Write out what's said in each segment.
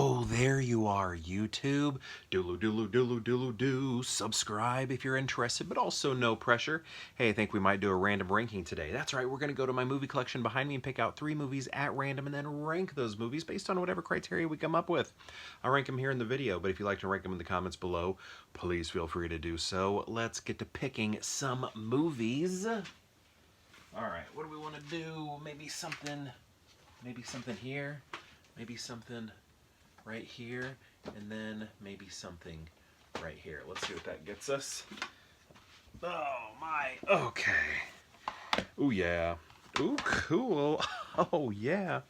Oh, there you are, YouTube. Doodle doodle doodle doodle doo. Subscribe if you're interested, but also no pressure. Hey, I think we might do a random ranking today. That's right, we're going to go to my movie collection behind me and pick out 3 movies at random and then rank those movies based on whatever criteria we come up with. I'll rank them here in the video, but if you'd like to rank them in the comments below, please feel free to do so. Let's get to picking some movies. All right, what do we want to do? Maybe something here, maybe something right here, and then maybe something right here. Let's see what that gets us. Oh my, okay. Ooh yeah, ooh cool, oh yeah.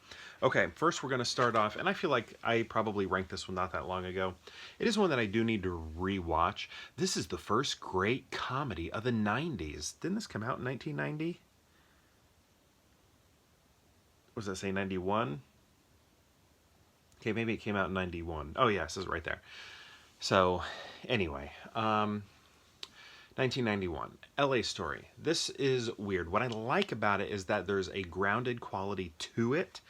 Okay, first we're gonna start off, and I feel like I probably ranked this one not that long ago. It is one that I do need to rewatch. This is the first great comedy of the 90s. Didn't this come out in 1990? What does that say, 91? Okay, maybe it came out in 91. Oh, yeah, it says right there. So, anyway, 1991, LA Story. This is weird. What I like about it is that there's a grounded quality to it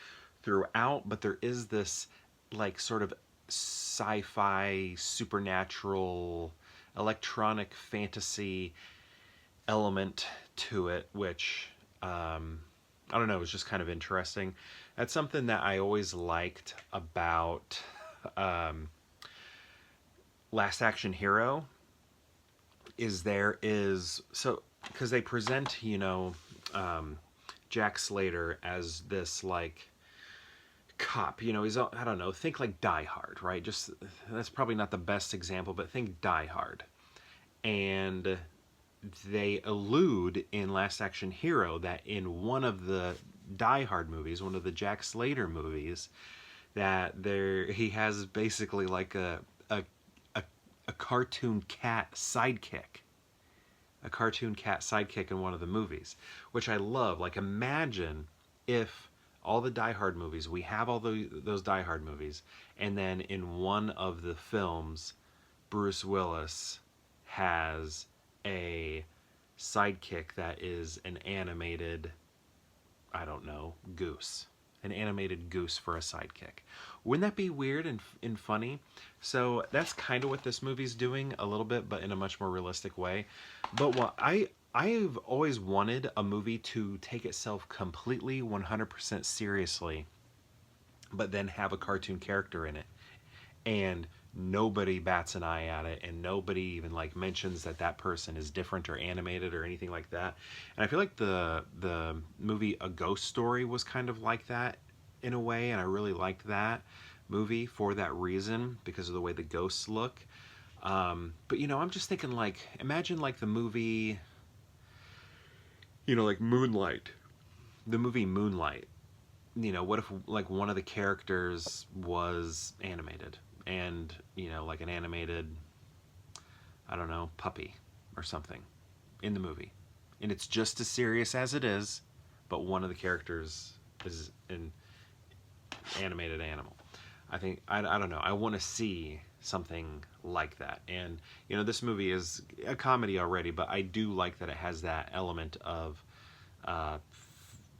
throughout, but there is this, like, sort of sci-fi, supernatural, electronic fantasy element to it, which, I don't know, it was just kind of interesting. That's something that I always liked about Last Action Hero, is so, because they present, Jack Slater as this, like, cop, he's, I don't know, think like Die Hard, right? Just, that's probably not the best example, but think Die Hard. And they allude in Last Action Hero that in one of the Die Hard movies, one of the Jack Slater movies, that he has basically like a cartoon cat sidekick. A cartoon cat sidekick in one of the movies, which I love. Like, imagine if all the Die Hard movies, we have all those Die Hard movies, and then in one of the films, Bruce Willis has a sidekick that is an animated, I don't know, goose. An animated goose for a sidekick. Wouldn't that be weird and funny? So that's kind of what this movie's doing a little bit, but in a much more realistic way. But what I've always wanted a movie to take itself completely 100% seriously, but then have a cartoon character in it. And nobody bats an eye at it, and nobody even like mentions that person is different or animated or anything like that. And I feel like the movie A Ghost Story was kind of like that in a way, and I really liked that movie for that reason, because of the way the ghosts look. But I'm just thinking, like, imagine like the movie, like Moonlight, the movie Moonlight. What if like one of the characters was animated? And, like an animated, I don't know, puppy or something in the movie. And it's just as serious as it is, but one of the characters is an animated animal. I think, I don't know, I want to see something like that. And, this movie is a comedy already, but I do like that it has that element of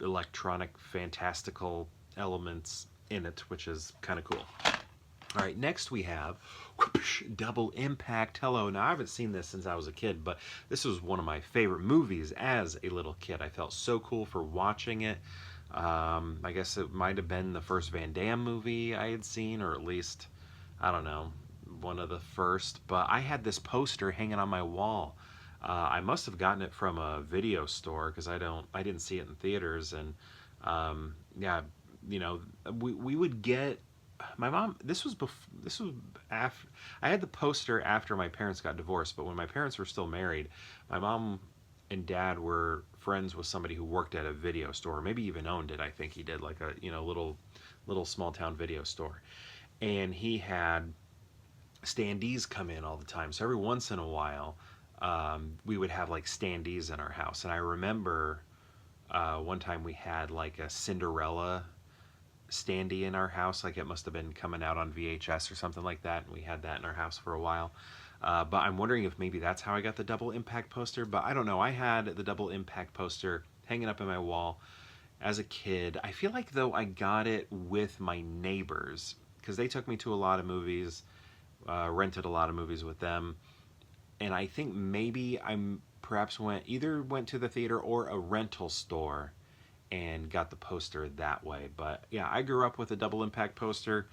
electronic, fantastical elements in it, which is kind of cool. All right, next we have Double Impact. Hello. Now, I haven't seen this since I was a kid, but this was one of my favorite movies as a little kid. I felt so cool for watching it. I guess it might have been the first Van Damme movie I had seen, or at least, I don't know, one of the first. But I had this poster hanging on my wall. I must have gotten it from a video store, because I didn't see it in theaters. And yeah, we would get. My mom, this was after, I had the poster after my parents got divorced, but when my parents were still married, my mom and dad were friends with somebody who worked at a video store, maybe even owned it. I think he did, like a, little small town video store. And he had standees come in all the time. So every once in a while, we would have like standees in our house. And I remember one time we had like a Cinderella standee in our house. Like, it must have been coming out on VHS or something like that, and we had that in our house for a while. But I'm wondering if maybe that's how I got the Double Impact poster. But I don't know, I had the Double Impact poster hanging up in my wall as a kid. I feel like, though, I got it with my neighbors, because they took me to a lot of movies, rented a lot of movies with them, and I think maybe perhaps either went to the theater or a rental store and got the poster that way. But yeah, I grew up with a Double Impact poster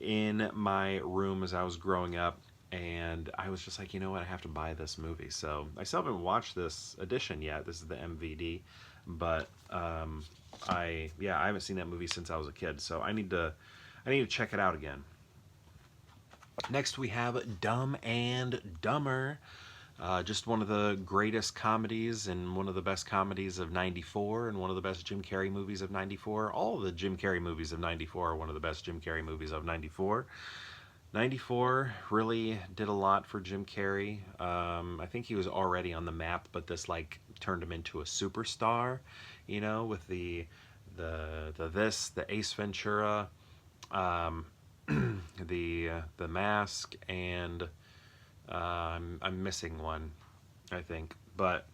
in my room as I was growing up, and I was just like, you know what, I have to buy this movie. So I still haven't watched this edition yet. This is the MVD, but I haven't seen that movie since I was a kid, so I need to check it out again. Next we have Dumb and Dumber. Just one of the greatest comedies and one of the best comedies of '94 and one of the best Jim Carrey movies of '94. All the Jim Carrey movies of '94 are one of the best Jim Carrey movies of '94. '94 really did a lot for Jim Carrey. I think he was already on the map, but this like turned him into a superstar, you know, with the Ace Ventura, the Mask, and I'm missing one, I think, but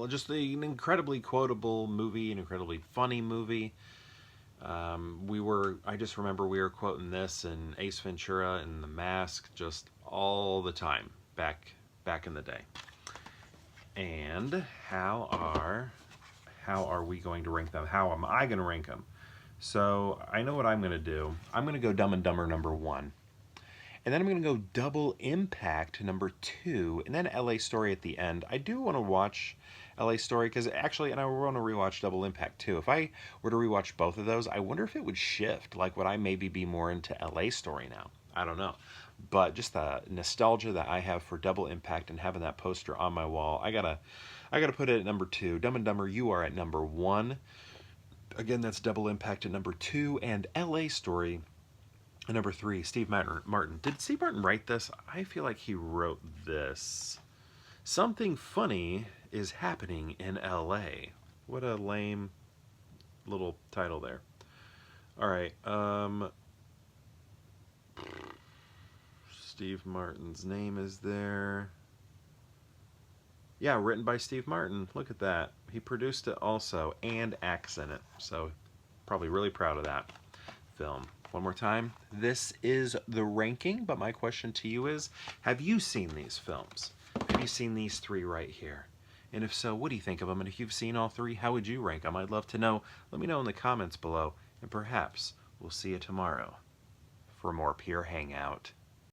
just an incredibly quotable movie, an incredibly funny movie. I just remember we were quoting this and Ace Ventura and the Mask just all the time back in the day. And how are we going to rank them? How am I going to rank them? So I know what I'm going to do. I'm going to go Dumb and Dumber number 1. And then I'm going to go Double Impact number 2. And then LA Story at the end. I do want to watch LA Story because actually, and I want to rewatch Double Impact too. If I were to rewatch both of those, I wonder if it would shift. Like, would I maybe be more into LA Story now? I don't know. But just the nostalgia that I have for Double Impact and having that poster on my wall, I gotta put it at number 2. Dumb and Dumber, you are at number 1. Again, that's Double Impact at number 2, and LA Story at number 3. Steve Martin. Did Steve Martin write this? I feel like he wrote this. Something funny is happening in LA. What a lame little title there. All right. Steve Martin's name is there. Yeah, written by Steve Martin. Look at that. He produced it also and acts in it. So probably really proud of that film. One more time. This is the ranking, but my question to you is, have you seen these films? Have you seen these 3 right here? And if so, what do you think of them? And if you've seen all 3, how would you rank them? I'd love to know. Let me know in the comments below. And perhaps we'll see you tomorrow for more Peer Hangout.